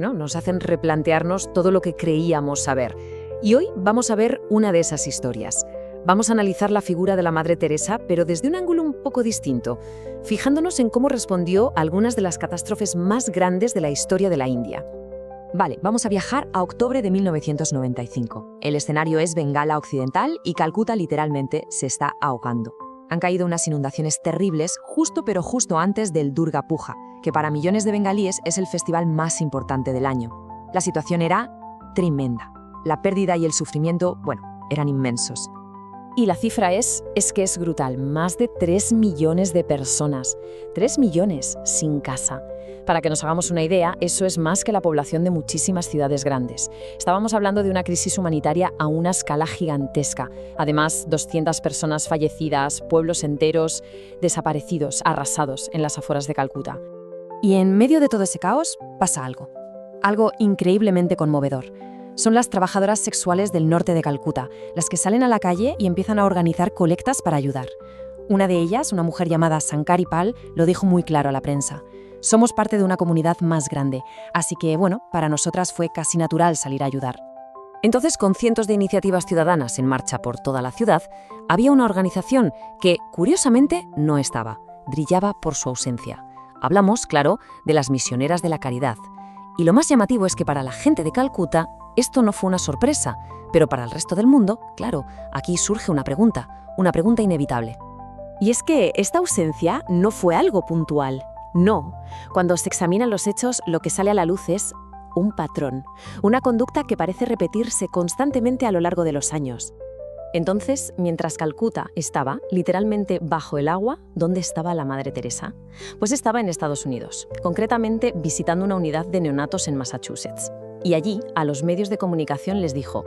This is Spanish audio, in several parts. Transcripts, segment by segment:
nos hacen replantearnos todo lo que creíamos saber. Y hoy vamos a ver una de esas historias. Vamos a analizar la figura de la Madre Teresa, pero desde un ángulo un poco distinto, fijándonos en cómo respondió a algunas de las catástrofes más grandes de la historia de la India. Vale, vamos a viajar a octubre de 1995. El escenario es Bengala Occidental y Calcuta literalmente se está ahogando. Han caído unas inundaciones terribles justo antes del Durga Puja, que para millones de bengalíes es el festival más importante del año. La situación era tremenda. La pérdida y el sufrimiento, eran inmensos. Y la cifra es que es brutal. Más de 3 millones de personas. 3 millones sin casa. Para que nos hagamos una idea, eso es más que la población de muchísimas ciudades grandes. Estábamos hablando de una crisis humanitaria a una escala gigantesca. Además, 200 personas fallecidas, pueblos enteros desaparecidos, arrasados en las afueras de Calcuta. Y en medio de todo ese caos pasa algo. Algo increíblemente conmovedor. Son las trabajadoras sexuales del norte de Calcuta, las que salen a la calle y empiezan a organizar colectas para ayudar. Una de ellas, una mujer llamada Sankari Pal, lo dijo muy claro a la prensa. Somos parte de una comunidad más grande, así que, para nosotras fue casi natural salir a ayudar. Entonces, con cientos de iniciativas ciudadanas en marcha por toda la ciudad, había una organización que, curiosamente, no estaba. Brillaba por su ausencia. Hablamos, claro, de las misioneras de la caridad. Y lo más llamativo es que para la gente de Calcuta, esto no fue una sorpresa, pero para el resto del mundo, claro, aquí surge una pregunta inevitable. Y es que esta ausencia no fue algo puntual. No. Cuando se examinan los hechos, lo que sale a la luz es un patrón, una conducta que parece repetirse constantemente a lo largo de los años. Entonces, mientras Calcuta estaba literalmente bajo el agua, ¿dónde estaba la Madre Teresa? Pues estaba en Estados Unidos, concretamente visitando una unidad de neonatos en Massachusetts. Y allí, a los medios de comunicación les dijo: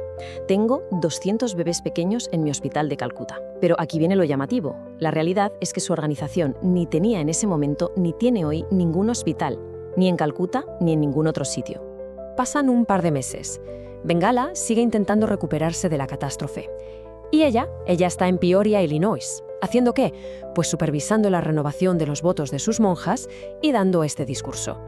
tengo 200 bebés pequeños en mi hospital de Calcuta. Pero aquí viene lo llamativo. La realidad es que su organización ni tenía en ese momento ni tiene hoy ningún hospital, ni en Calcuta ni en ningún otro sitio. Pasan un par de meses. Bengala sigue intentando recuperarse de la catástrofe. Y ella está en Peoria, Illinois. ¿Haciendo qué? Pues supervisando la renovación de los votos de sus monjas y dando este discurso.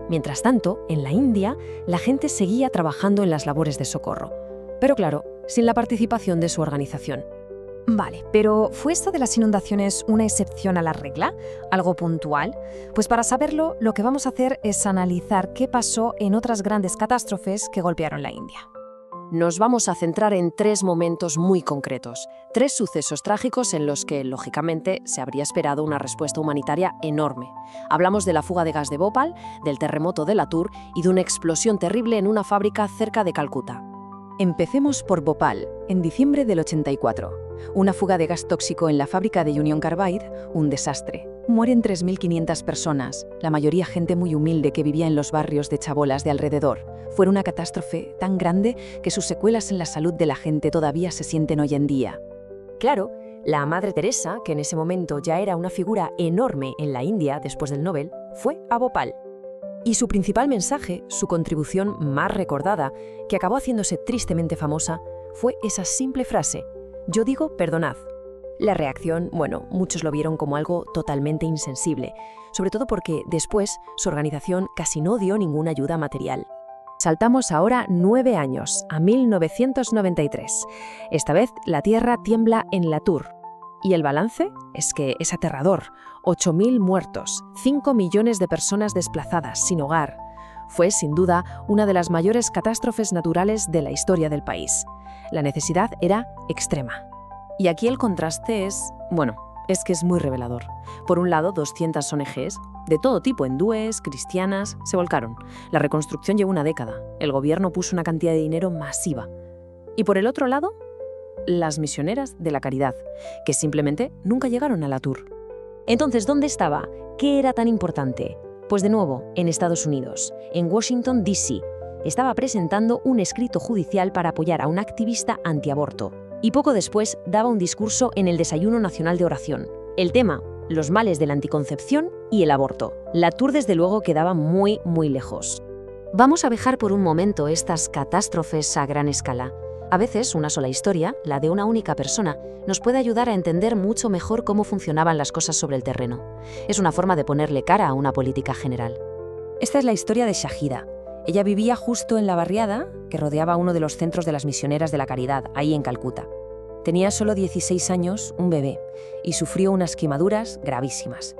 Mientras tanto, en la India, la gente seguía trabajando en las labores de socorro. Pero claro, sin la participación de su organización. Vale, pero ¿fue esto de las inundaciones una excepción a la regla? ¿Algo puntual? Pues para saberlo, lo que vamos a hacer es analizar qué pasó en otras grandes catástrofes que golpearon la India. Nos vamos a centrar en 3 momentos muy concretos, 3 sucesos trágicos en los que, lógicamente, se habría esperado una respuesta humanitaria enorme. Hablamos de la fuga de gas de Bhopal, del terremoto de Latur y de una explosión terrible en una fábrica cerca de Calcuta. Empecemos por Bhopal, en diciembre del 84. Una fuga de gas tóxico en la fábrica de Union Carbide, un desastre. Mueren 3.500 personas, la mayoría gente muy humilde que vivía en los barrios de chabolas de alrededor. Fue una catástrofe tan grande que sus secuelas en la salud de la gente todavía se sienten hoy en día. Claro, la Madre Teresa, que en ese momento ya era una figura enorme en la India después del Nobel, fue a Bhopal. Y su principal mensaje, su contribución más recordada, que acabó haciéndose tristemente famosa, fue esa simple frase: yo digo perdonad. La reacción, muchos lo vieron como algo totalmente insensible, sobre todo porque después su organización casi no dio ninguna ayuda material. Saltamos ahora 9 años, a 1993. Esta vez la tierra tiembla en Latur. Y el balance es que es aterrador. 8.000 muertos, 5 millones de personas desplazadas, sin hogar. Fue, sin duda, una de las mayores catástrofes naturales de la historia del país. La necesidad era extrema. Y aquí el contraste es que es muy revelador. Por un lado, 200 ONGs, de todo tipo, hindúes, cristianas, se volcaron. La reconstrucción llevó una década. El gobierno puso una cantidad de dinero masiva. Y por el otro lado, las misioneras de la caridad, que simplemente nunca llegaron a Latur. Entonces, ¿dónde estaba? ¿Qué era tan importante? Pues de nuevo, en Estados Unidos, en Washington, D.C., estaba presentando un escrito judicial para apoyar a un activista antiaborto. Y poco después daba un discurso en el Desayuno Nacional de Oración. El tema: los males de la anticoncepción y el aborto. Latur, desde luego, quedaba muy, muy lejos. Vamos a dejar por un momento estas catástrofes a gran escala. A veces, una sola historia, la de una única persona, nos puede ayudar a entender mucho mejor cómo funcionaban las cosas sobre el terreno. Es una forma de ponerle cara a una política general. Esta es la historia de Shahida. Ella vivía justo en la barriada que rodeaba uno de los centros de las misioneras de la caridad, ahí en Calcuta. Tenía solo 16 años, un bebé, y sufrió unas quemaduras gravísimas.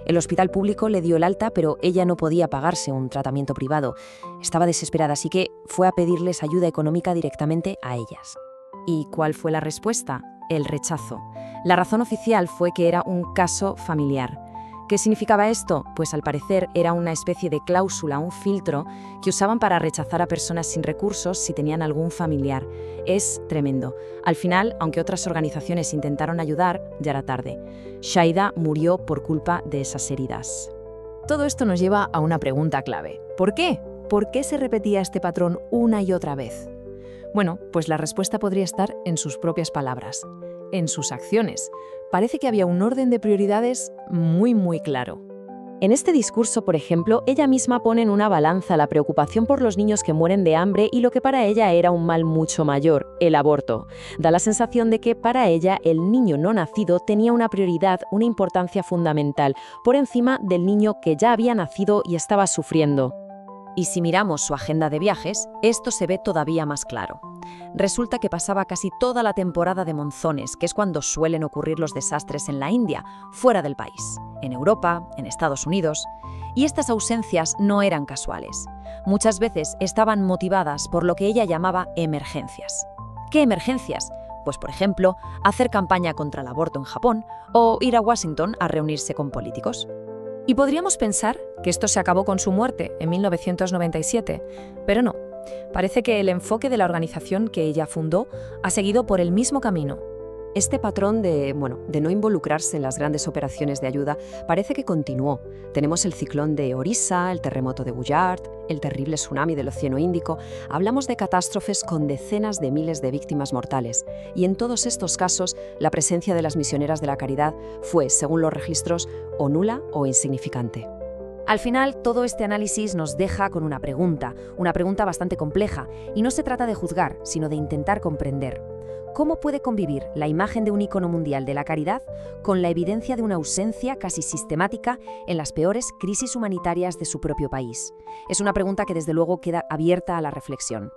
El hospital público le dio el alta, pero ella no podía pagarse un tratamiento privado. Estaba desesperada, así que fue a pedirles ayuda económica directamente a ellas. ¿Y cuál fue la respuesta? El rechazo. La razón oficial fue que era un caso familiar. ¿Qué significaba esto? Pues al parecer era una especie de cláusula, un filtro que usaban para rechazar a personas sin recursos si tenían algún familiar. Es tremendo. Al final, aunque otras organizaciones intentaron ayudar, ya era tarde. Shaida murió por culpa de esas heridas. Todo esto nos lleva a una pregunta clave. ¿Por qué? ¿Por qué se repetía este patrón una y otra vez? Bueno, pues la respuesta podría estar en sus propias palabras, en sus acciones. Parece que había un orden de prioridades muy claro. En este discurso, por ejemplo, ella misma pone en una balanza la preocupación por los niños que mueren de hambre y lo que para ella era un mal mucho mayor, el aborto. Da la sensación de que para ella el niño no nacido tenía una prioridad, una importancia fundamental, por encima del niño que ya había nacido y estaba sufriendo. Y si miramos su agenda de viajes, esto se ve todavía más claro. Resulta que pasaba casi toda la temporada de monzones, que es cuando suelen ocurrir los desastres en la India, fuera del país, en Europa, en Estados Unidos. Y estas ausencias no eran casuales. Muchas veces estaban motivadas por lo que ella llamaba emergencias. ¿Qué emergencias? Pues, por ejemplo, hacer campaña contra el aborto en Japón o ir a Washington a reunirse con políticos. Y podríamos pensar que esto se acabó con su muerte en 1997, pero no. Parece que el enfoque de la organización que ella fundó ha seguido por el mismo camino. Este patrón de no involucrarse en las grandes operaciones de ayuda parece que continuó. Tenemos el ciclón de Orissa, el terremoto de Gujarat, el terrible tsunami del Océano Índico. Hablamos de catástrofes con decenas de miles de víctimas mortales. Y en todos estos casos, la presencia de las misioneras de la caridad fue, según los registros, o nula o insignificante. Al final, todo este análisis nos deja con una pregunta bastante compleja, y no se trata de juzgar, sino de intentar comprender. ¿Cómo puede convivir la imagen de un ícono mundial de la caridad con la evidencia de una ausencia casi sistemática en las peores crisis humanitarias de su propio país? Es una pregunta que desde luego queda abierta a la reflexión.